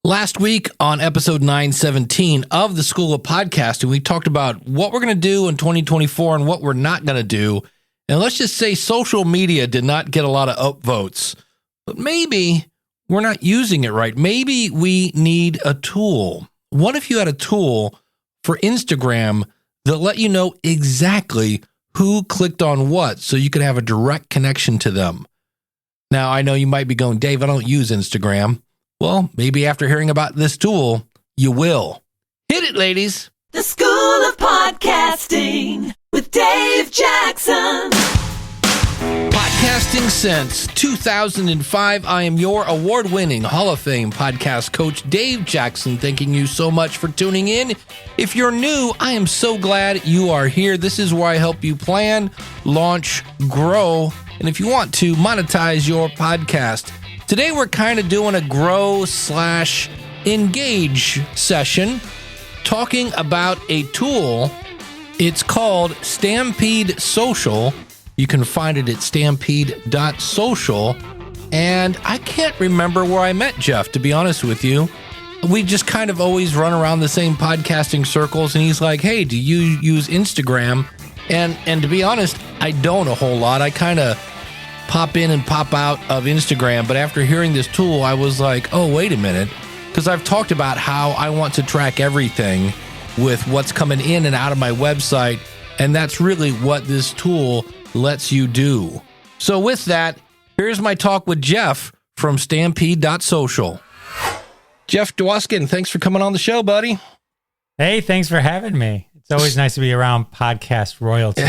Last week on episode 917 of the School of Podcasting, we talked about what we're going to do in 2024 and what we're not going to do. And let's just say social media did not get a lot of upvotes, but maybe we're not using it right. Maybe we need a tool. What if you had a tool for Instagram that let you know exactly who clicked on what so you could have a direct connection to them? Now, I know you might be going, Dave, I don't use Instagram. Well, maybe after hearing about this tool, you will. Hit it, ladies. The School of Podcasting with Dave Jackson. Podcasting since 2005. I am your award-winning Hall of Fame podcast coach, Dave Jackson, thanking you so much for tuning in. If you're new, I am so glad you are here. This is where I help you plan, launch, grow, and if you want to, monetize your podcast. Today, we're kind of doing a grow/engage session, talking about a tool. It's called Stampede Social. You can find it at stampede.social. And I can't remember where I met Jeff, to be honest with you. We just kind of always run around the same podcasting circles. And he's like, hey, do you use Instagram? And to be honest, I don't a whole lot. I kind of pop in and pop out of Instagram. But after hearing this tool, I was like, oh, wait a minute. Because I've talked about how I want to track everything with what's coming in and out of my website. And that's really what this tool lets you do. So with that, here's my talk with Jeff from Stampede.social. Jeff Dwoskin, thanks for coming on the show, buddy. Hey, thanks for having me. It's always nice to be around podcast royalty.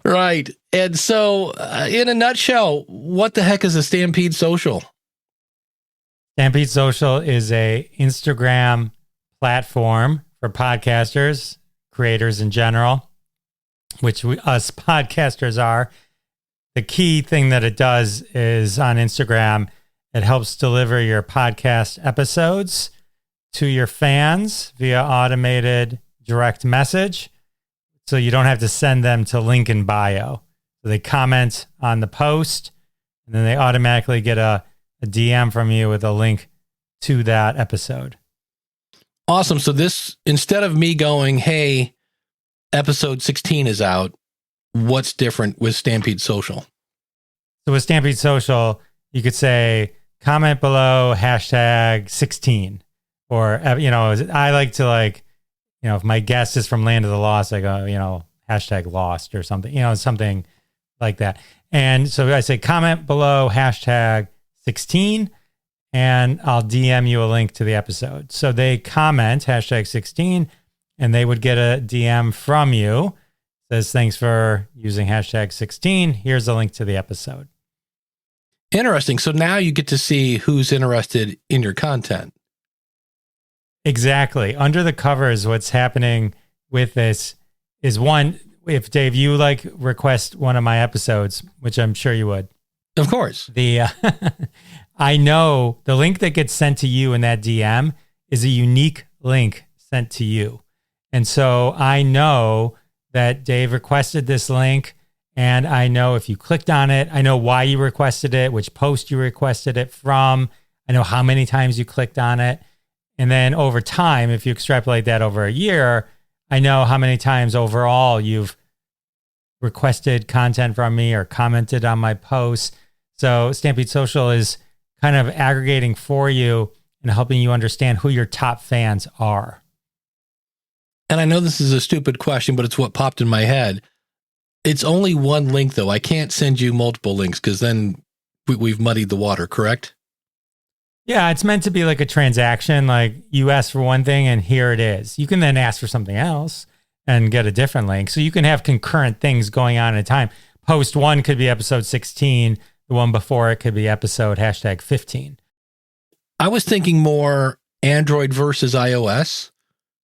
Right. And so, in a nutshell, what the heck is a Stampede Social? Stampede Social is a Instagram platform for podcasters, creators in general, which us podcasters are. The key thing that it does is on Instagram, it helps deliver your podcast episodes to your fans via automated direct message. So you don't have to send them to link in bio. So they comment on the post, and then they automatically get a DM from you with a link to that episode. Awesome. So this, instead of me going, hey, episode 16 is out, what's different with Stampede Social? So with Stampede Social, you could say, comment below hashtag 16. Or, I like to if my guest is from Land of the Lost, I go, hashtag lost or something, something like that. And so I say comment below hashtag 16 and I'll DM you a link to the episode. So they comment hashtag 16 and they would get a DM from you. Says, thanks for using hashtag 16. Here's a link to the episode. Interesting. So now you get to see who's interested in your content. Exactly. Under the covers, what's happening with this is one, if Dave, you request one of my episodes, which I'm sure you would. Of course. I know the link that gets sent to you in that DM is a unique link sent to you. And so I know that Dave requested this link, and I know if you clicked on it, I know why you requested it, which post you requested it from. I know how many times you clicked on it. And then over time, if you extrapolate that over a year, I know how many times overall you've requested content from me or commented on my posts. So Stampede Social is kind of aggregating for you and helping you understand who your top fans are. And I know this is a stupid question, but it's what popped in my head. It's only one link, though. I can't send you multiple links because then we've muddied the water, correct? Yeah, it's meant to be like a transaction. Like you ask for one thing and here it is. You can then ask for something else and get a different link. So you can have concurrent things going on at a time. Post one could be episode 16. The one before it could be episode hashtag 15. I was thinking more Android versus iOS.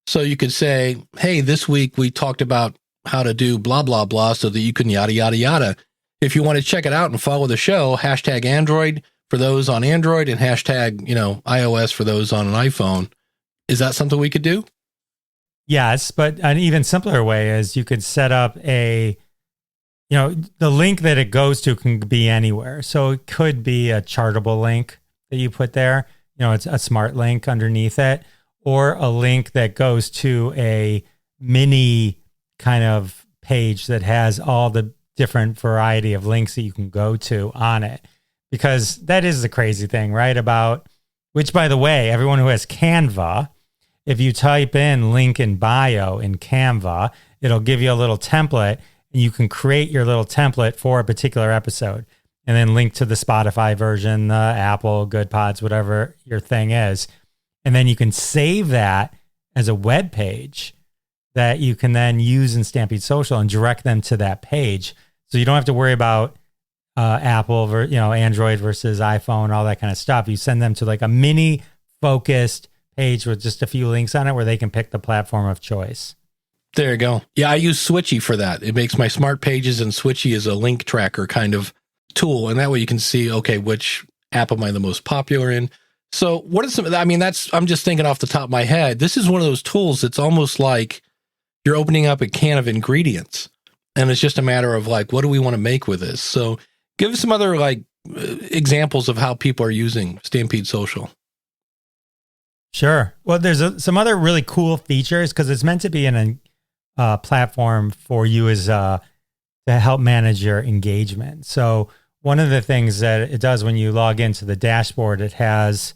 So you could say, hey, this week we talked about how to do blah, blah, blah so that you can yada, yada, yada. If you want to check it out and follow the show, hashtag Android for those on Android and hashtag, iOS for those on an iPhone. Is that something we could do? Yes, but an even simpler way is you could set up the link that it goes to can be anywhere. So it could be a Chartable link that you put there. it's a smart link underneath it, or a link that goes to a mini kind of page that has all the different variety of links that you can go to on it. Because that is the crazy thing, right? About, which by the way, everyone who has Canva, if you type in link in bio in Canva, it'll give you a little template, and you can create your little template for a particular episode and then link to the Spotify version, the Apple, Good Pods, whatever your thing is. And then you can save that as a web page that you can then use in Stampede Social and direct them to that page. So you don't have to worry about Apple, Android versus iPhone, all that kind of stuff. You send them to like a mini focused page with just a few links on it where they can pick the platform of choice. There you go. Yeah, I use Switchy for that. It makes my smart pages, and Switchy is a link tracker kind of tool. And that way you can see, okay, which app am I the most popular in? So what is some, I'm just thinking off the top of my head. This is one of those tools that's almost like you're opening up a can of ingredients, and it's just a matter of like, what do we want to make with this? So give us some other examples of how people are using Stampede Social. Sure. Well, there's some other really cool features because it's meant to be in a platform for you as to help manage your engagement. So one of the things that it does when you log into the dashboard, it has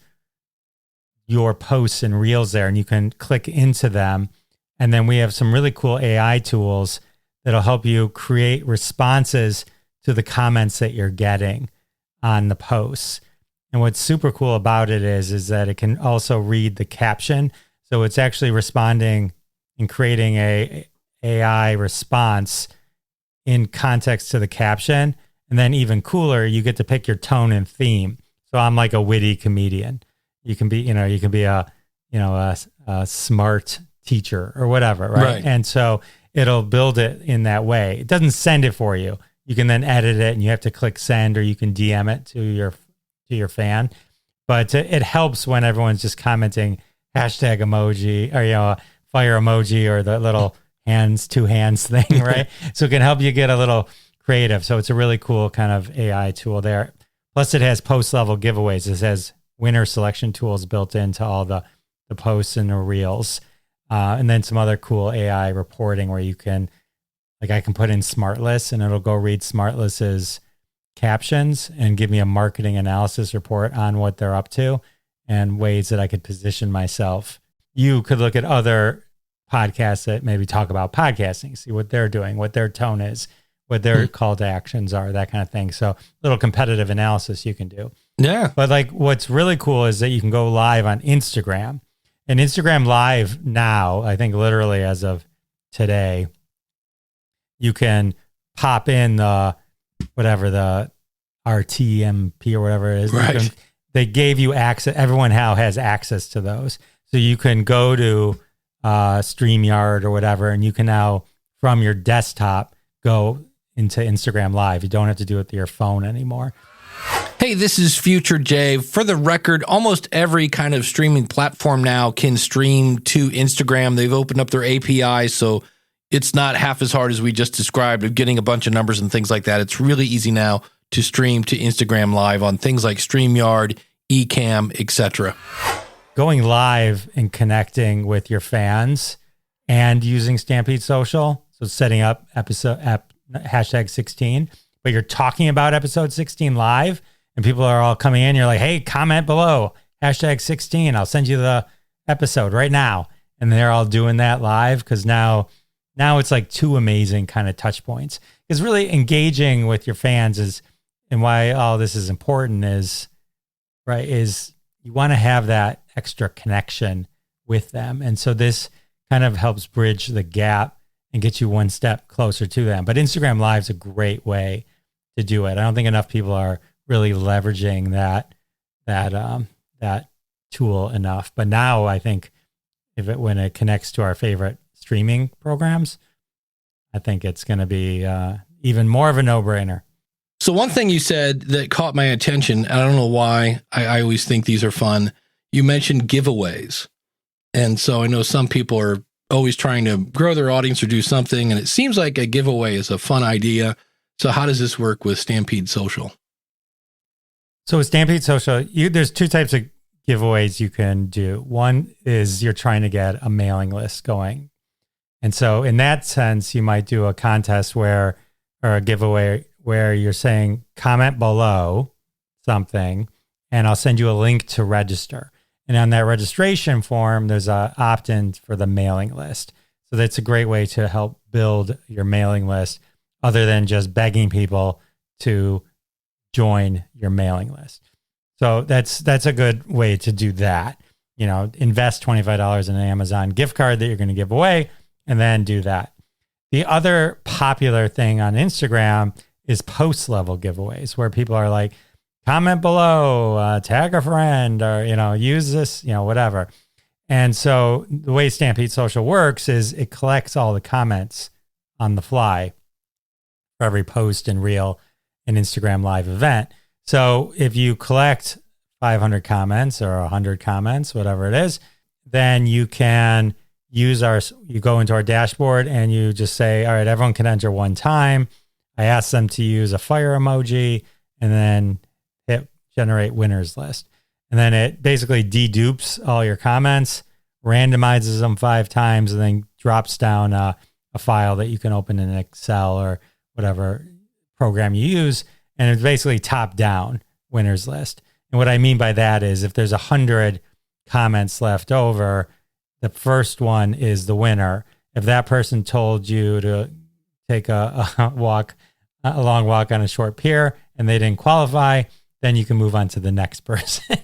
your posts and reels there, and you can click into them. And then we have some really cool AI tools that'll help you create responses to the comments that you're getting on the posts. And what's super cool about it is that it can also read the caption. So it's actually responding and creating a AI response in context to the caption. And then even cooler, you get to pick your tone and theme. So I'm like a witty comedian. You can be, a smart teacher or whatever, right? And so it'll build it in that way. It doesn't send it for you. You can then edit it, and you have to click send, or you can DM it to your fan. But it helps when everyone's just commenting hashtag emoji or fire emoji or the little two hands thing, right? So it can help you get a little creative. So it's a really cool kind of AI tool there. Plus it has post level giveaways. It has winner selection tools built into all the posts and the reels. And then some other cool AI reporting where you can, I can put in SmartList and it'll go read SmartList's captions and give me a marketing analysis report on what they're up to and ways that I could position myself. You could look at other podcasts that maybe talk about podcasting, see what they're doing, what their tone is, what their call to actions are, that kind of thing. So little competitive analysis you can do. Yeah. But what's really cool is that you can go live on Instagram. And Instagram Live now, I think literally as of today, you can pop in the RTMP or whatever it is. Right. They gave you access. Everyone now has access to those. So you can go to StreamYard or whatever, and you can now, from your desktop, go into Instagram Live. You don't have to do it with your phone anymore. Hey, this is Future Jay. For the record, almost every kind of streaming platform now can stream to Instagram. They've opened up their API, so it's not half as hard as we just described of getting a bunch of numbers and things like that. It's really easy now to stream to Instagram Live on things like StreamYard, Ecamm, etc. Going live and connecting with your fans and using Stampede Social, so setting up hashtag 16, but you're talking about episode 16 live, and people are all coming in. You're like, hey, comment below, hashtag 16. I'll send you the episode right now. And they're all doing that live because now it's like two amazing kind of touch points. Because really engaging with your fans is, and why all this is important is you want to have that extra connection with them. And so this kind of helps bridge the gap and get you one step closer to them. But Instagram Live is a great way to do it. I don't think enough people are really leveraging that tool enough. But now I think when it connects to our favorite streaming programs, I think it's going to be even more of a no-brainer. So one thing you said that caught my attention, and I don't know why, I always think these are fun. You mentioned giveaways. And so I know some people are always trying to grow their audience or do something, and it seems like a giveaway is a fun idea. So how does this work with Stampede Social? So with Stampede Social, there's two types of giveaways you can do. One is you're trying to get a mailing list going. And so in that sense, you might do a contest or a giveaway where you're saying comment below something and I'll send you a link to register. And on that registration form, there's a opt-in for the mailing list. So that's a great way to help build your mailing list other than just begging people to join your mailing list. So that's a good way to do that. Invest $25 in an Amazon gift card that you're going to give away and then do that. The other popular thing on Instagram is post level giveaways where people are like, comment below, tag a friend, or, use this, whatever. And so the way Stampede Social works is it collects all the comments on the fly for every post and reel and Instagram live event. So if you collect 500 comments or 100 comments, whatever it is, then you can you go into our dashboard and you just say, all right, everyone can enter one time. I ask them to use a fire emoji and then hit generate winners list. And then it basically dedupes all your comments, randomizes them 5 times, and then drops down a file that you can open in Excel or whatever program you use. And it's basically top down winners list. And what I mean by that is if there's 100 comments left over, the first one is the winner. If that person told you to take a long walk on a short pier and they didn't qualify, then you can move on to the next person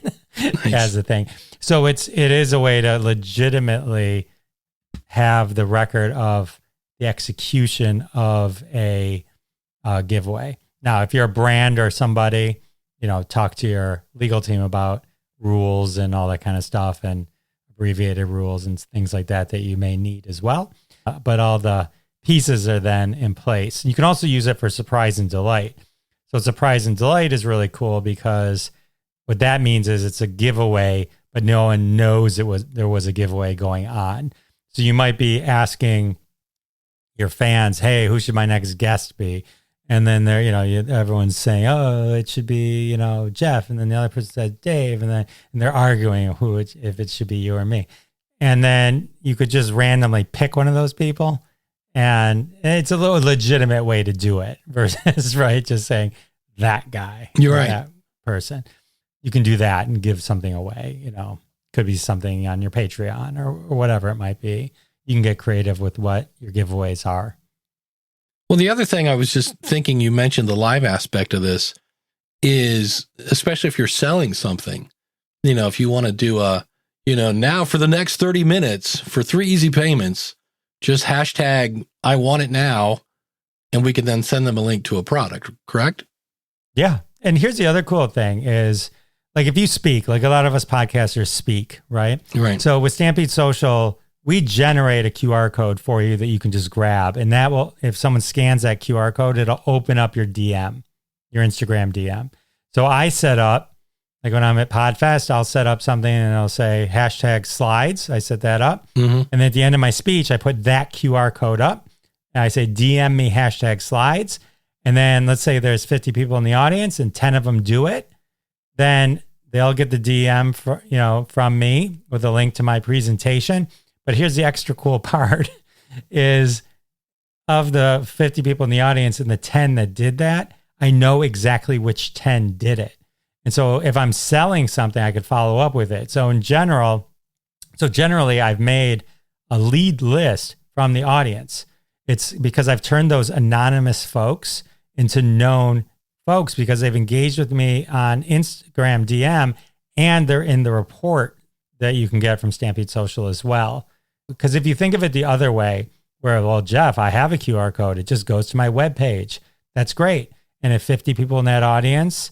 as the thing. So it is a way to legitimately have the record of the execution of a giveaway. Now, if you're a brand or somebody, talk to your legal team about rules and all that kind of stuff and abbreviated rules and things like that you may need as well. But all the pieces are then in place. You can also use it for surprise and delight. So surprise and delight is really cool because what that means is it's a giveaway, but no one knows there was a giveaway going on. So you might be asking your fans, hey, who should my next guest be? And then everyone's saying, oh, it should be, Jeff. And then the other person said Dave. And they're arguing if it should be you or me. And then you could just randomly pick one of those people. And it's a little legitimate way to do it versus, right, just saying that guy. You're right. That person. You can do that and give something away. Could be something on your Patreon or whatever it might be. You can get creative with what your giveaways are. Well, the other thing I was just thinking, you mentioned the live aspect of this is, especially if you're selling something, if you want to do now for the next 30 minutes for 3 easy payments, just hashtag I want it now, and we can then send them a link to a product, correct? Yeah. And here's the other cool thing is, like, if you speak, like a lot of us podcasters speak, right? Right. So with Stampede Social, we generate a QR code for you that you can just grab. And that will, if someone scans that QR code, it'll open up your DM, your Instagram DM. So I set up, like when I'm at PodFest, I'll set up something and it'll say hashtag slides. I set that up. Mm-hmm. And then at the end of my speech, I put that QR code up and I say, DM me hashtag slides. And then let's say there's 50 people in the audience and 10 of them do it. Then they'll get the DM from me with a link to my presentation. But here's the extra cool part is of the 50 people in the audience and the 10 that did that, I know exactly which 10 did it. And so if I'm selling something, I could follow up with it. So generally I've made a lead list from the audience. It's because I've turned those anonymous folks into known folks because they've engaged with me on Instagram DM and they're in the report that you can get from Stampede Social as well. Because if you think of it the other way, where, well, Jeff, I have a QR code. It just goes to my webpage. That's great. And if 50 people in that audience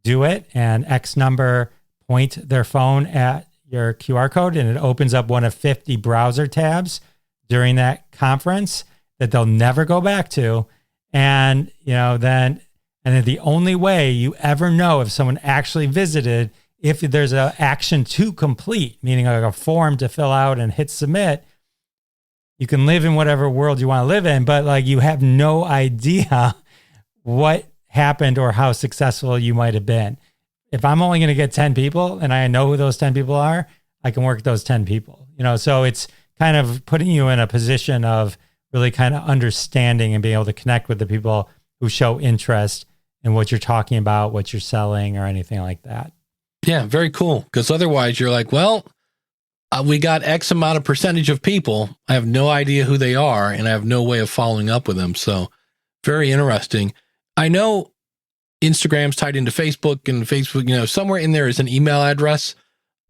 do it and X number point their phone at your QR code and it opens up one of 50 browser tabs during that conference that they'll never go back to. And, then the only way you ever know if someone actually visited, if there's an action to complete, meaning like a form to fill out and hit submit, you can live in whatever world you want to live in, but like you have no idea what happened or how successful you might have been. if I'm only going to get 10 people and I know who those 10 people are, I can work those 10 people, so it's kind of putting you in a position of really kind of understanding and being able to connect with the people who show interest in what you're talking about, what you're selling, or anything like that. Yeah, very cool. Because otherwise you're like, well, we got X amount of percentage of people. I have no idea who they are, and I have no way of following up with them. So very interesting. I know Instagram's tied into Facebook, and Facebook, somewhere in there is an email address.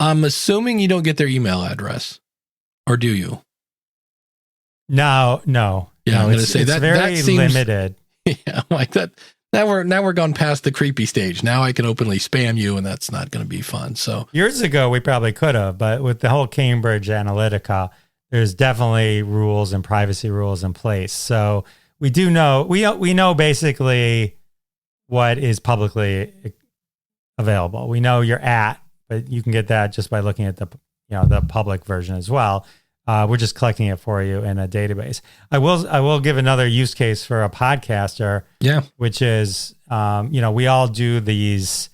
I'm assuming you don't get their email address, or do you? No. Yeah, I'm going to say it's that very that seems limited. Yeah, like that. Now we're gone past the creepy stage. Now I can openly spam you, and that's not going to be fun. So years ago, we probably could have, but with the whole Cambridge Analytica, there's definitely rules and privacy rules in place. So we do know, we know basically what is publicly available. We know you're at, but you can get that just by looking at the public version as well. We're just collecting it for you in a database. I will give another use case for a podcaster. Yeah, which is we all do these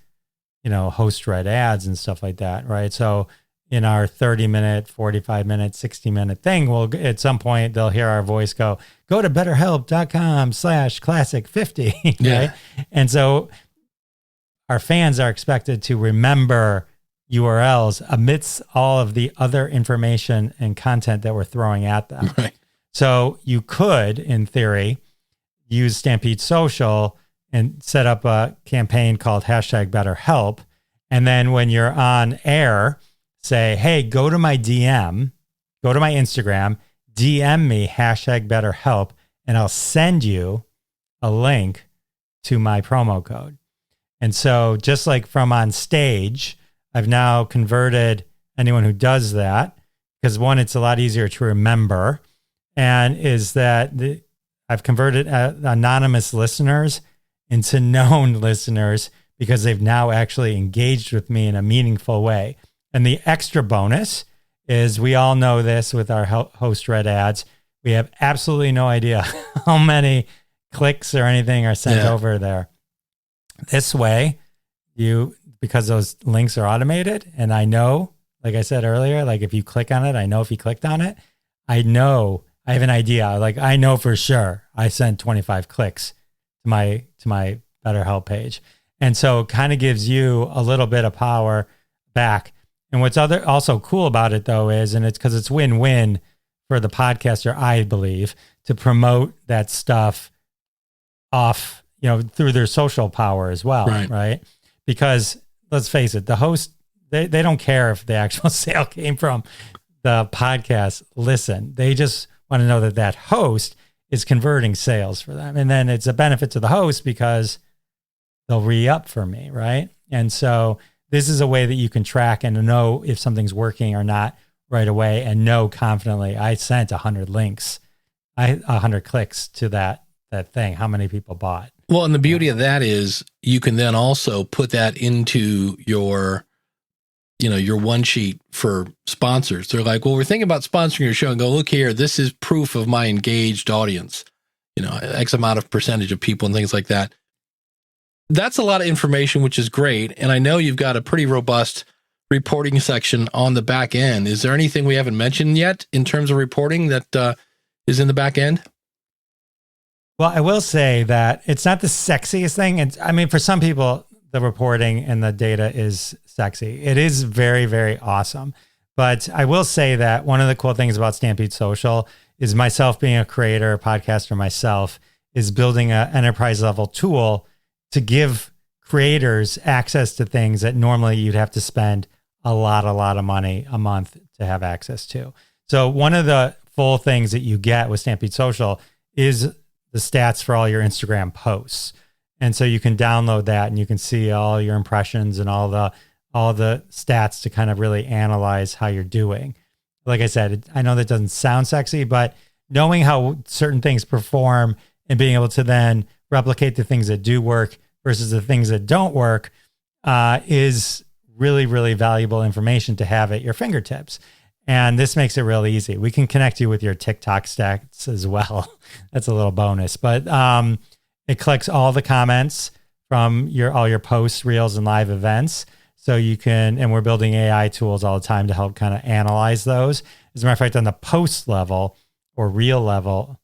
host read ads and stuff like that, right? So in our 30-minute, 45-minute, 60-minute thing, at some point they'll hear our voice go to betterhelp.com/classic50, yeah. Right? And so our fans are expected to remember URLs amidst all of the other information and content that we're throwing at them. Right. So you could, in theory, use Stampede Social and set up a campaign called #BetterHelp. And then when you're on air, say, hey, go to my DM, go to my Instagram, DM me #BetterHelp, and I'll send you a link to my promo code. And so just like from on stage, I've now converted anyone who does that, because one, it's a lot easier to remember, and is that I've converted anonymous listeners into known listeners because they've now actually engaged with me in a meaningful way. And the extra bonus is, we all know this with our host read ads, we have absolutely no idea how many clicks or anything are sent over there. This way, because those links are automated, and I know, like I said earlier, like if you click on it, I know if you clicked on it, I have an idea. Like I know for sure I sent 25 clicks to my BetterHelp page. And so it kind of gives you a little bit of power back. And what's also cool about it though is, and it's because it's win-win for the podcaster, I believe, to promote that stuff off, through their social power as well. Right? Because let's face it, the host, they don't care if the actual sale came from the podcast listen. They just want to know that host is converting sales for them. And then it's a benefit to the host because they'll re-up for me, right? And so this is a way that you can track and know if something's working or not right away, and know confidently, I sent 100 links, 100 clicks to that thing, how many people bought. Well, and the beauty of that is you can then also put that into your one sheet for sponsors. They're like, well, we're thinking about sponsoring your show, and go, look here, this is proof of my engaged audience, X amount of percentage of people and things like that. That's a lot of information, which is great. And I know you've got a pretty robust reporting section on the back end. Is there anything we haven't mentioned yet in terms of reporting that is in the back end? Well, I will say that it's not the sexiest thing. For some people, the reporting and the data is sexy. It is very, very awesome. But I will say that one of the cool things about Stampede Social is, myself being a creator, podcaster myself, is building an enterprise level tool to give creators access to things that normally you'd have to spend a lot of money a month to have access to. So one of the full things that you get with Stampede Social is the stats for all your Instagram posts. And so you can download that and you can see all your impressions and all the stats to kind of really analyze how you're doing. Like I said, I know that doesn't sound sexy, but knowing how certain things perform and being able to then replicate the things that do work versus the things that don't work is really, really valuable information to have at your fingertips. And this makes it real easy. We can connect you with your TikTok stats as well. That's a little bonus. But it collects all the comments from all your posts, reels, and live events. So you can, and we're building AI tools all the time to help kind of analyze those. As a matter of fact, on the post level or reel level,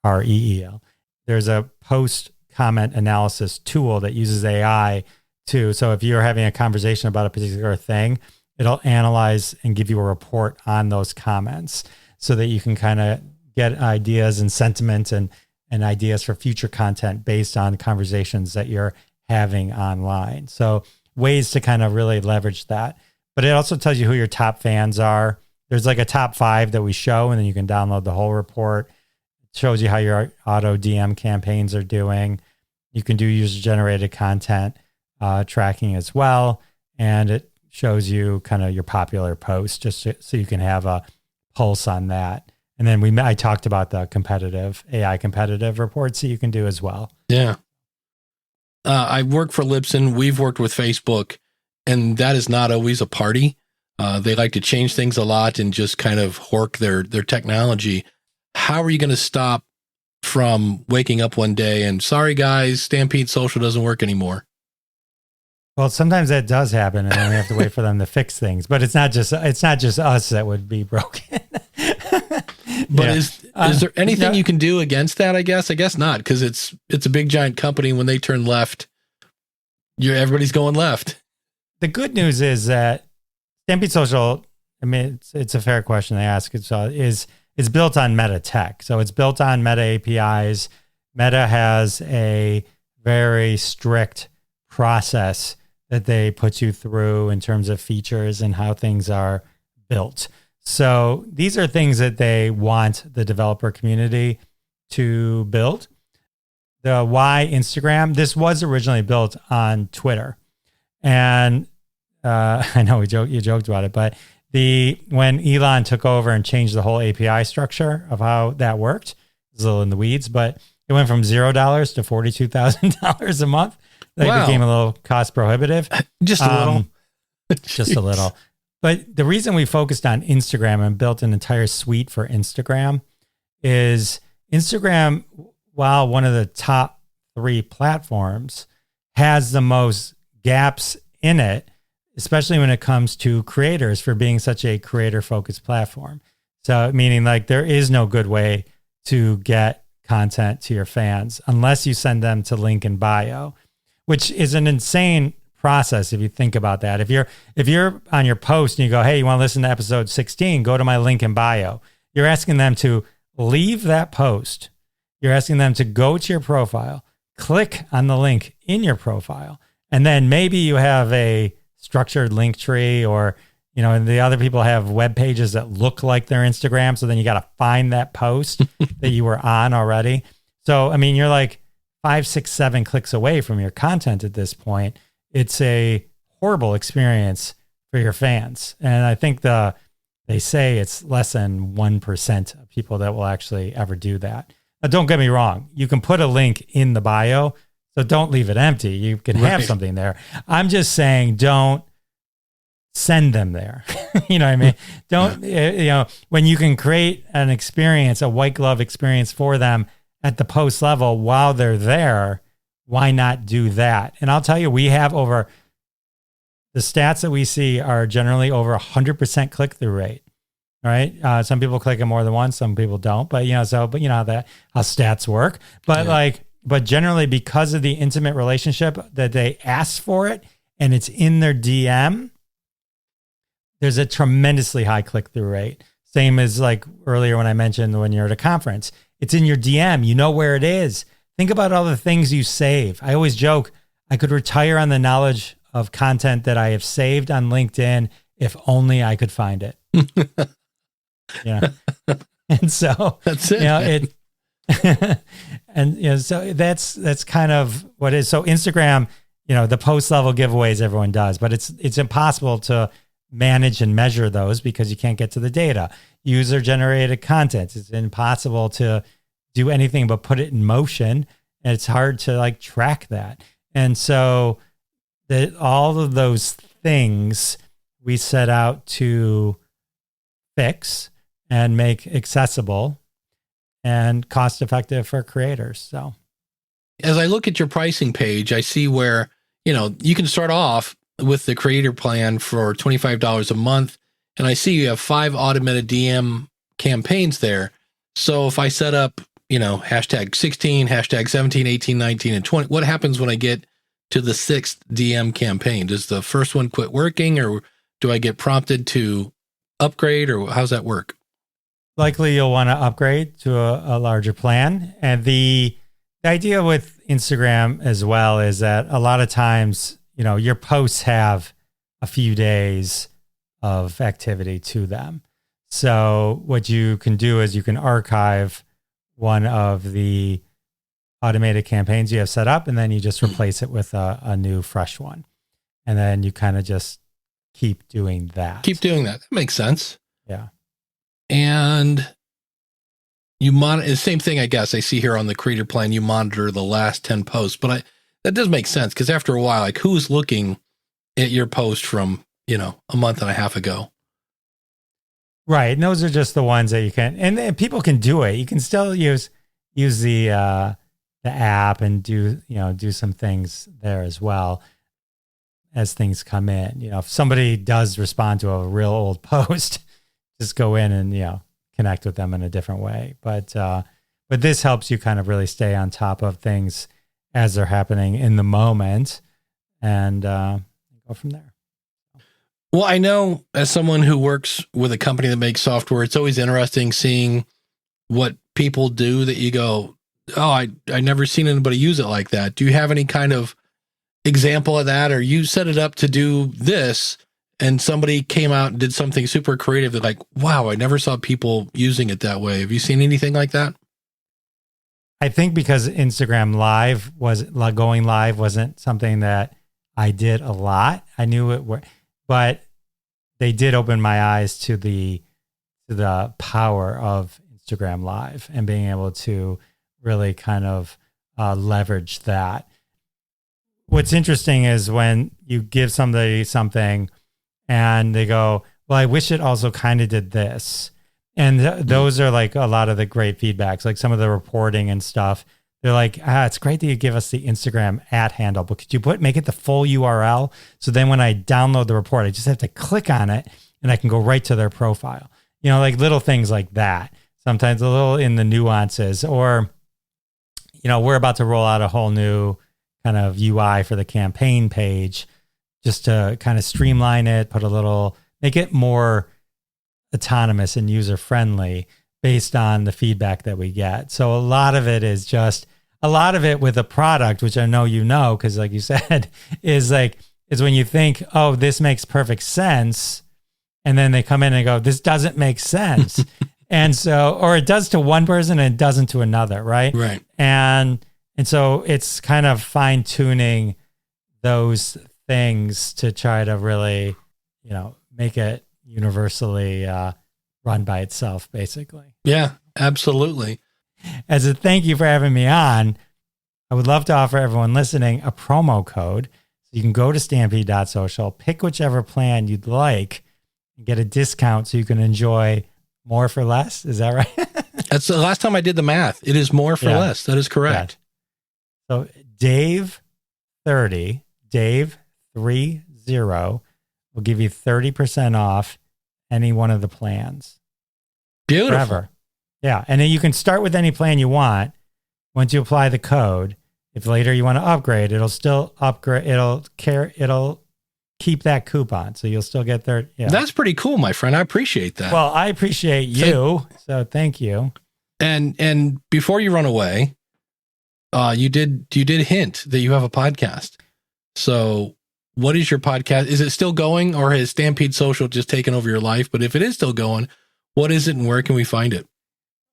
REEL, there's a post comment analysis tool that uses AI too. So if you're having a conversation about a particular thing, it'll analyze and give you a report on those comments so that you can kind of get ideas and sentiment and ideas for future content based on conversations that you're having online. So ways to kind of really leverage that. But it also tells you who your top fans are. There's like a top 5 that we show, and then you can download the whole report. It shows you how your auto DM campaigns are doing. You can do user-generated content tracking as well. And it shows you kind of your popular posts so you can have a pulse on that. And then I talked about the AI competitive reports that you can do as well. Yeah. I work for Libsyn. We've worked with Facebook, and that is not always a party. They like to change things a lot and just kind of hork their technology. How are you going to stop from waking up one day and, sorry guys, Stampede Social doesn't work anymore? Well, sometimes that does happen, and then we have to wait for them to fix things. But it's not just us that would be broken. But is there anything you can do against that? I guess not, because it's a big giant company. When they turn left, everybody's going left. The good news is that Stampede Social, I mean, it's a fair question to ask. It's built on Meta tech, so it's built on Meta APIs. Meta has a very strict process that they put you through in terms of features and how things are built. So these are things that they want the developer community to build. The why Instagram, this was originally built on Twitter. And I know you joked about it, but when Elon took over and changed the whole API structure of how that worked, it's a little in the weeds, but it went from $0 to $42,000 a month. That became a little cost prohibitive. Just a little. Just a little. But the reason we focused on Instagram and built an entire suite for Instagram is Instagram, while one of the top 3 platforms, has the most gaps in it, especially when it comes to creators, for being such a creator-focused platform. So meaning like there is no good way to get content to your fans unless you send them to link in bio, which is an insane process if you think about that. If you're on your post and you go, hey, you want to listen to episode 16, go to my link in bio. You're asking them to leave that post. You're asking them to go to your profile, click on the link in your profile, and then maybe you have a structured link tree, or and the other people have web pages that look like their Instagram. So then you got to find that post that you were on already. So, I mean, you're like 5, 6, 7 clicks away from your content at this point. It's a horrible experience for your fans. And I think they say it's less than 1% of people that will actually ever do that. Now, don't get me wrong. You can put a link in the bio, so don't leave it empty. You can have something there. I'm just saying, don't send them there. You know what I mean? Don't, when you can create an experience, a white glove experience for them at the post level while they're there, why not do that? And I'll tell you, we have the stats that we see are generally over 100% click-through rate, right? Some people click it more than once, some people don't, but you know how stats work. But but generally, because of the intimate relationship that they ask for it and it's in their DM, there's a tremendously high click-through rate. Same as like earlier when I mentioned when you're at a conference, it's in your DM, you know where it is. Think about all the things you save. I always joke, I could retire on the knowledge of content that I have saved on LinkedIn if only I could find it. Yeah. And so that's it. So that's kind of what it is. So Instagram, the post level giveaways everyone does, but it's impossible to manage and measure those because you can't get to the data. User generated content. It's impossible to do anything but put it in motion. And it's hard to track that. And so all of those things we set out to fix and make accessible and cost effective for creators. So as I look at your pricing page, I see where, you can start off with the creator plan for $25 a month. And I see you have 5 automated DM campaigns there. So if I set up, hashtag 16, hashtag 17, 18, 19, and 20, what happens when I get to the 6th DM campaign? Does the first one quit working, or do I get prompted to upgrade, or how's that work? Likely you'll want to upgrade to a larger plan. And the idea with Instagram as well is that a lot of times, your posts have a few days of activity to them. So what you can do is you can archive one of the automated campaigns you have set up, and then you just replace it with a new fresh one. And then you kind of just keep doing that. That makes sense. Yeah. And you monitor the same thing, I guess. I see here on the creator plan, you monitor the last 10 posts, but that does make sense, because after a while, like, who's looking at your post from, a month and a half ago? Right. And those are just the ones that you can, and people can do it. You can still use the app and do some things there as well as things come in. If somebody does respond to a real old post, just go in and, connect with them in a different way. But this helps you kind of really stay on top of things as they're happening in the moment, and go from there. Well, I know, as someone who works with a company that makes software, it's always interesting seeing what people do that you go, oh, I never seen anybody use it like that. Do you have any kind of example of that? Or you set it up to do this and somebody came out and did something super creative that, like, wow, I never saw people using it that way. Have you seen anything like that? I think because Instagram Live going live wasn't something that I did a lot. I knew it, but they did open my eyes to the power of Instagram Live and being able to really kind of leverage that. What's interesting is when you give somebody something and they go, well, I wish it also kind of did this. And those are like a lot of the great feedbacks, like some of the reporting and stuff. They're like, it's great that you give us the Instagram @handle, but could you make it the full URL? So then when I download the report, I just have to click on it and I can go right to their profile. Like little things like that. Sometimes a little in the nuances, or, we're about to roll out a whole new kind of UI for the campaign page, just to kind of streamline it, make it more autonomous and user-friendly based on the feedback that we get. So a lot of it with a product, which I know because like you said, is when you think, oh, this makes perfect sense, and then they come in and go, this doesn't make sense. And so, or it does to one person and it doesn't to another, right? Right. And so it's kind of fine-tuning those things to try to really, make it universally run by itself, basically. Yeah, absolutely. As a thank you for having me on, I would love to offer everyone listening a promo code. So you can go to stampede.social, pick whichever plan you'd like, and get a discount so you can enjoy more for less. Is that right? That's the last time I did the math. It is more for less. That is correct. Yeah. So Dave 30 will give you 30% off any one of the plans. Beautiful. Forever. Yeah. And then you can start with any plan you want. Once you apply the code, if later you want to upgrade, it'll still upgrade. It'll keep that coupon. So you'll still get there. Yeah. That's pretty cool, my friend. I appreciate that. Well, I appreciate you. So thank you. And before you run away, you did hint that you have a podcast. So what is your podcast? Is it still going, or has Stampede Social just taken over your life? But if it is still going, what is it and where can we find it?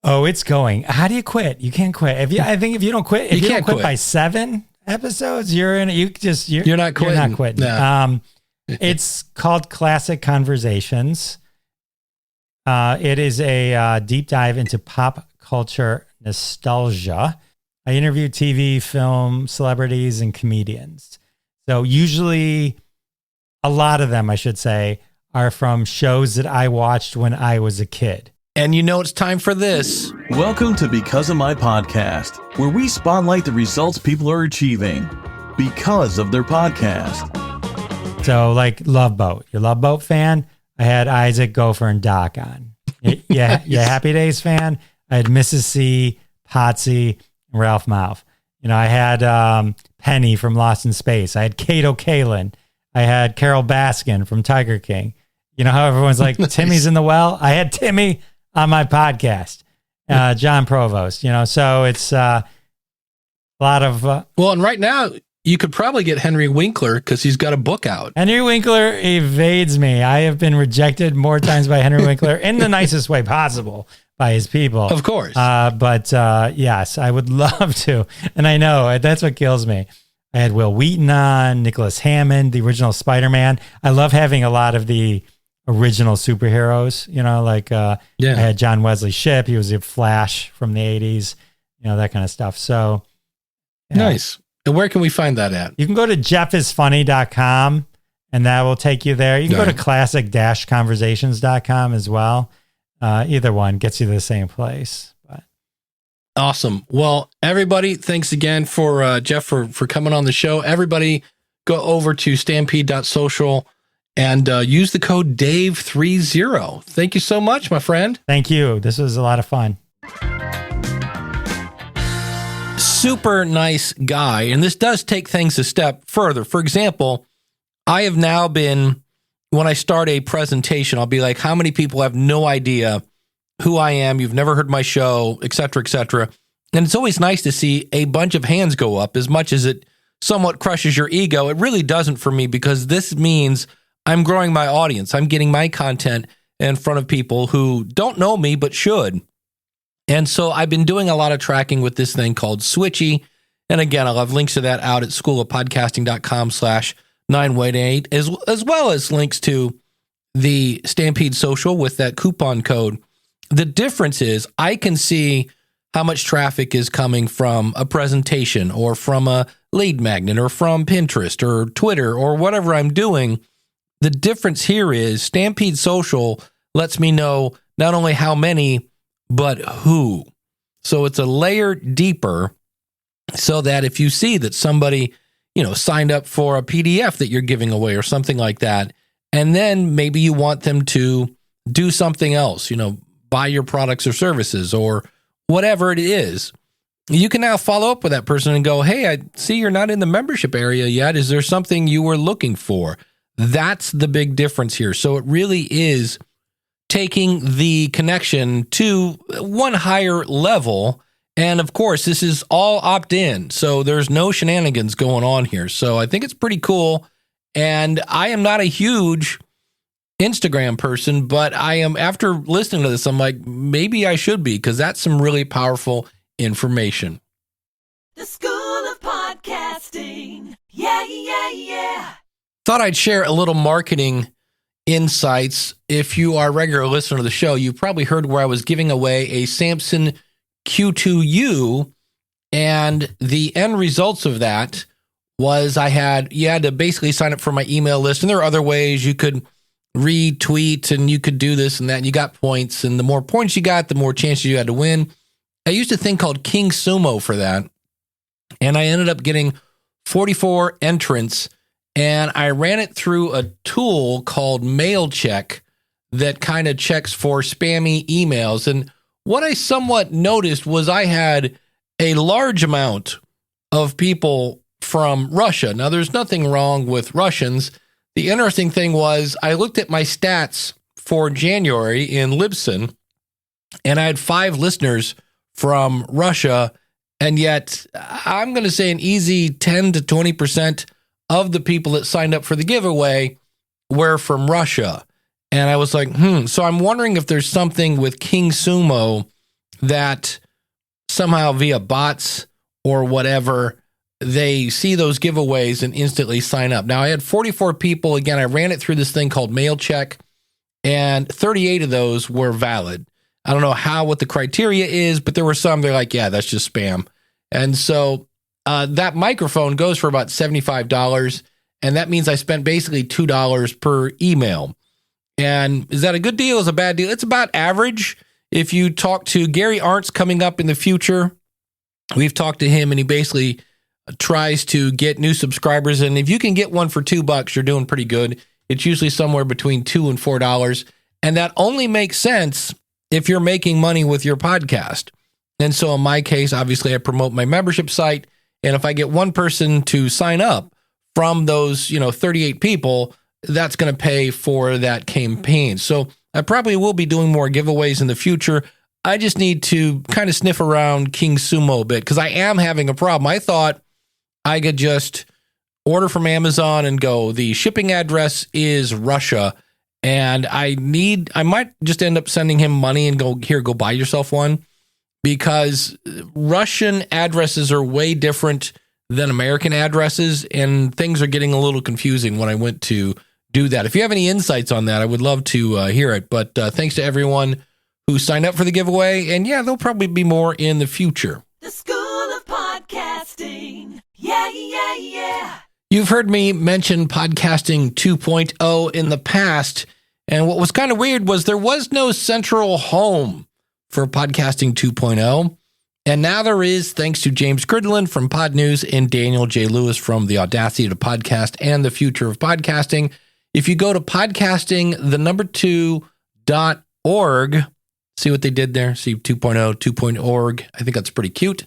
Oh, it's going. How do you quit? You can't quit. I think if you don't quit, you don't quit by 7 episodes, you're in it. You're not quitting. You're not quitting. No. It's called Classic Conversations. It is a deep dive into pop culture nostalgia. I interview TV, film, celebrities, and comedians. So usually, a lot of them, I should say, are from shows that I watched when I was a kid. And you know it's time for this. Welcome to Because of My Podcast, where we spotlight the results people are achieving because of their podcast. So, like Love Boat. You're a Love Boat fan? I had Isaac, Gopher, and Doc on. Yeah, Happy Days fan? I had Mrs. C, Potsy, and Ralph Mouth. You know, I had Penny from Lost in Space. I had Kato Kalin. I had Carol Baskin from Tiger King. You know how everyone's like, Timmy's in the well? I had Timmy on my podcast. John Provost, you know, so it's a lot of... well, and right now, you could probably get Henry Winkler because he's got a book out. Henry Winkler evades me. I have been rejected more times by Henry Winkler in the nicest way possible by his people. Of course. But yes, I would love to. And I know that's what kills me. I had Will Wheaton on, Nicholas Hammond, the original Spider-Man. I love having a lot of the original superheroes, you know, like I had John Wesley Shipp. He was a Flash from the 80s, you know, that kind of stuff. So nice. And where can we find that at? You can go to jeffisfunny.com and that will take you there. You can go to classic-conversations.com as well. Either one gets you to the same place. But awesome. Well, everybody, thanks again for Jeff for coming on the show. Everybody go over to stampede.social and use the code DAVE30. Thank you so much, my friend. Thank you. This was a lot of fun. Super nice guy. And this does take things a step further. For example, I have now been, when I start a presentation, I'll be like, how many people have no idea who I am? You've never heard my show, et cetera, et cetera. And it's always nice to see a bunch of hands go up. As much as it somewhat crushes your ego, it really doesn't for me, because this means I'm growing my audience. I'm getting my content in front of people who don't know me, but should. And so I've been doing a lot of tracking with this thing called Switchy. And again, I'll have links to that out at schoolofpodcasting.com/918, as well as links to the Stampede Social with that coupon code. The difference is I can see how much traffic is coming from a presentation or from a lead magnet or from Pinterest or Twitter or whatever I'm doing. The difference here is Stampede Social lets me know not only how many, but who. So it's a layer deeper, so that if you see that somebody, you know, signed up for a PDF that you're giving away or something like that, and then maybe you want them to do something else, you know, buy your products or services or whatever it is, you can now follow up with that person and go, hey, I see you're not in the membership area yet. Is there something you were looking for? That's the big difference here. So it really is taking the connection to one higher level. And of course, this is all opt-in. So there's no shenanigans going on here. So I think it's pretty cool. And I am not a huge Instagram person, but I am, after listening to this, I'm like, maybe I should be, because that's some really powerful information. The School of Podcasting. Yeah, yeah, yeah. Thought I'd share a little marketing insights. If you are a regular listener to the show, you probably heard where I was giving away a Samson Q2U, and the end results of that was you had to basically sign up for my email list, and there are other ways you could retweet and you could do this and that, and you got points, and the more points you got, the more chances you had to win. I used a thing called King Sumo for that, and I ended up getting 44 entrants, and I ran it through a tool called MailCheck that kind of checks for spammy emails. And what I somewhat noticed was I had a large amount of people from Russia. Now, there's nothing wrong with Russians. The interesting thing was I looked at my stats for January in Libsyn, and I had 5 listeners from Russia, and yet I'm going to say an easy 10 to 20% of the people that signed up for the giveaway were from Russia. And I was like, so I'm wondering if there's something with King Sumo that somehow via bots or whatever, they see those giveaways and instantly sign up. Now, I had 44 people. Again, I ran it through this thing called MailCheck, and 38 of those were valid. I don't know what the criteria is, but there were some, they're like, yeah, that's just spam. And so that microphone goes for about $75, and that means I spent basically $2 per email. And is that a good deal? Is a bad deal? It's about average. if you talk to Gary Arndt's coming up in the future, we've talked to him and he basically tries to get new subscribers. And if you can get one for $2, you're doing pretty good. It's usually somewhere between $2 and $4. And that only makes sense if you're making money with your podcast. And so in my case, obviously I promote my membership site. And if I get one person to sign up from those, 38 people, that's going to pay for that campaign. So I probably will be doing more giveaways in the future. I just need to kind of sniff around King Sumo a bit because I am having a problem. I thought I could just order from Amazon and go, the shipping address is Russia. And I might just end up sending him money and go, here, go buy yourself one. Because Russian addresses are way different than American addresses, and things are getting a little confusing when I went to do that. If you have any insights on that, I would love to hear it. But thanks to everyone who signed up for the giveaway, and yeah, there'll probably be more in the future. The School of Podcasting. Yeah, yeah, yeah. You've heard me mention Podcasting 2.0 in the past, and what was kind of weird was there was no central home for Podcasting 2.0. And now there is, thanks to James Cridland from Pod News and Daniel J. Lewis from The Audacity to Podcast and the Future of Podcasting. If you go to podcasting2.org, see what they did there? See 2.0, 2.org. I think that's pretty cute.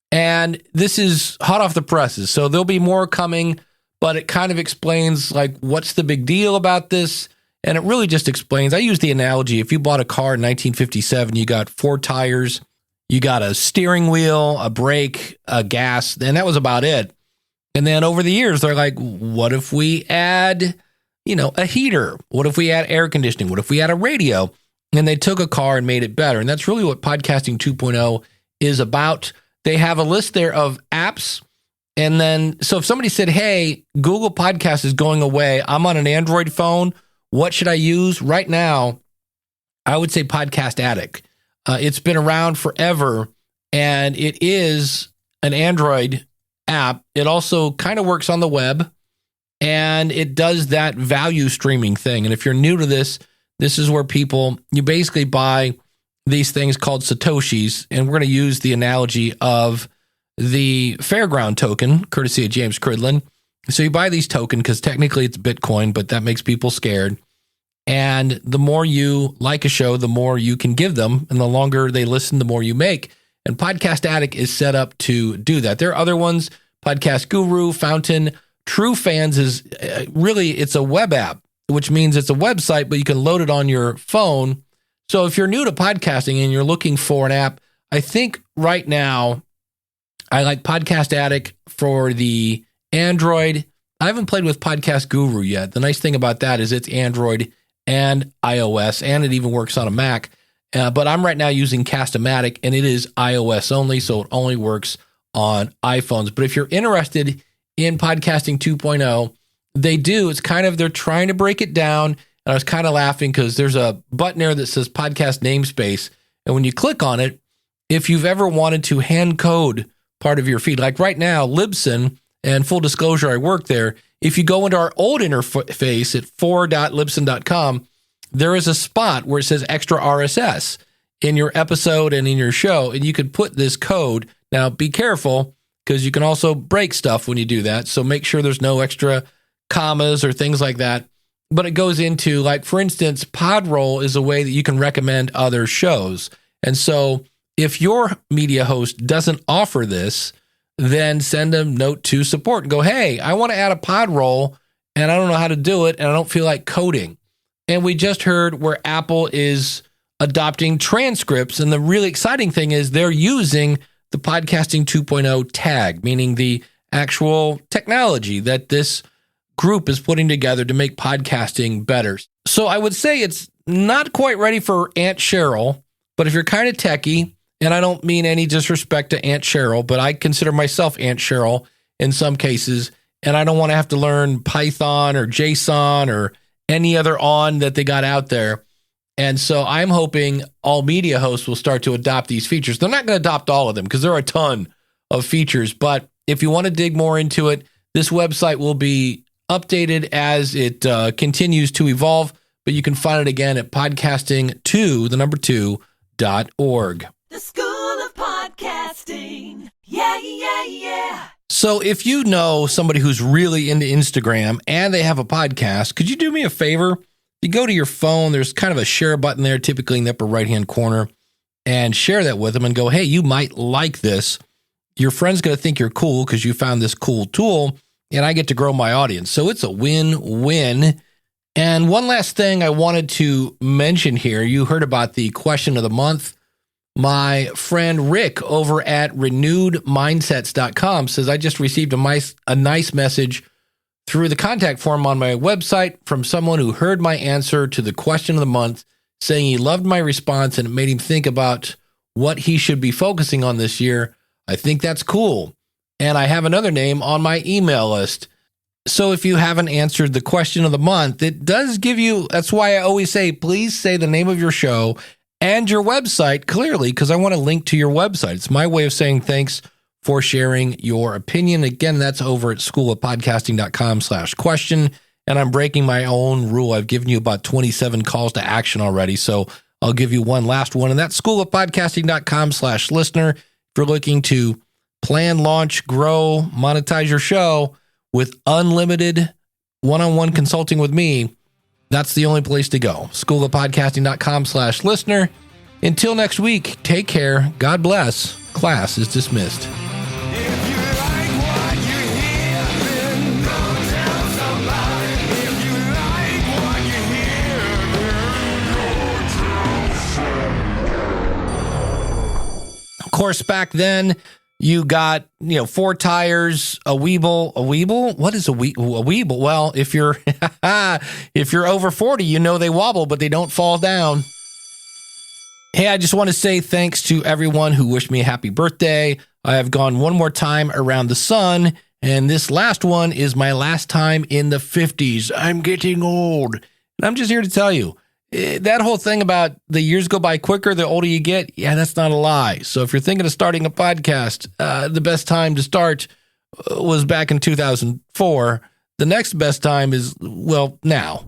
And this is hot off the presses. So there'll be more coming, but it kind of explains like what's the big deal about this. And it really just explains, I use the analogy, if you bought a car in 1957, you got 4 tires, you got a steering wheel, a brake, a gas, and that was about it. And then over the years, they're like, what if we add, a heater? What if we add air conditioning? What if we add a radio? And they took a car and made it better. And that's really what Podcasting 2.0 is about. They have a list there of apps. And then, so if somebody said, hey, Google Podcast is going away, I'm on an Android phone, what should I use? Right now, I would say Podcast Addict. It's been around forever, and it is an Android app. It also kind of works on the web, and it does that value streaming thing. And if you're new to this, this is where you basically buy these things called Satoshis, and we're going to use the analogy of the Fairground token, courtesy of James Cridland. So you buy these tokens because technically it's Bitcoin, but that makes people scared. And the more you like a show, the more you can give them. And the longer they listen, the more you make. And Podcast Addict is set up to do that. There are other ones, Podcast Guru, Fountain. True Fans is it's a web app, which means it's a website, but you can load it on your phone. So if you're new to podcasting and you're looking for an app, I think right now I like Podcast Addict for the Android. I haven't played with Podcast Guru yet. The nice thing about that is it's Android and iOS, and it even works on a Mac. But I'm right now using Cast-O-Matic, and it is iOS only, so it only works on iPhones. But if you're interested in Podcasting 2.0, they're trying to break it down. And I was kind of laughing because there's a button there that says podcast namespace. And when you click on it, if you've ever wanted to hand code part of your feed, like right now, Libsyn, and full disclosure, I work there. If you go into our old interface at for.libsyn.com, there is a spot where it says extra RSS in your episode and in your show, and you could put this code. Now, be careful because you can also break stuff when you do that. So make sure there's no extra commas or things like that. But it goes into, like, for instance, Podroll is a way that you can recommend other shows. And so if your media host doesn't offer this, then send a note to support and go, hey, I want to add a Podroll and I don't know how to do it and I don't feel like coding. And we just heard where Apple is adopting transcripts. And the really exciting thing is they're using the Podcasting 2.0 tag, meaning the actual technology that this group is putting together to make podcasting better. So I would say it's not quite ready for Aunt Cheryl, but if you're kind of techie, and I don't mean any disrespect to Aunt Cheryl, but I consider myself Aunt Cheryl in some cases, and I don't want to have to learn Python or JSON or any other on that they got out there. And so I'm hoping all media hosts will start to adopt these features. They're not going to adopt all of them because there are a ton of features, but if you want to dig more into it, this website will be updated as it continues to evolve, but you can find it again at podcasting2, the number 2, The School of Podcasting. Yeah, yeah, yeah. So if you know somebody who's really into Instagram and they have a podcast, could you do me a favor? You go to your phone, there's kind of a share button there, typically in the upper right-hand corner, and share that with them and go, hey, you might like this. Your friend's going to think you're cool because you found this cool tool, and I get to grow my audience. So it's a win-win. And one last thing I wanted to mention here. You heard about the question of the month. My friend Rick over at renewedmindsets.com says, I just received a nice message through the contact form on my website from someone who heard my answer to the question of the month, saying he loved my response and it made him think about what he should be focusing on this year. I think that's cool. And I have another name on my email list. So if you haven't answered the question of the month, it does give you, that's why I always say, please say the name of your show and your website clearly, because I want to link to your website. It's my way of saying thanks for sharing your opinion. Again, that's over at schoolofpodcasting.com/question. And I'm breaking my own rule. I've given you about 27 calls to action already. So I'll give you one last one. And that's schoolofpodcasting.com/listener. If you're looking to plan, launch, grow, monetize your show with unlimited one-on-one consulting with me, that's the only place to go. schoolofpodcasting.com/listener. Until next week, take care. God bless. Class is dismissed. Of course, back then, you got, 4 tires, a weeble. What is a weeble? Well, if you're if you're over 40, they wobble, but they don't fall down. Hey, I just want to say thanks to everyone who wished me a happy birthday. I have gone one more time around the sun, and this last one is my last time in the 50s. I'm getting old. And I'm just here to tell you, that whole thing about the years go by quicker the older you get, yeah, that's not a lie. So if you're thinking of starting a podcast, the best time to start was back in 2004. The next best time is, now.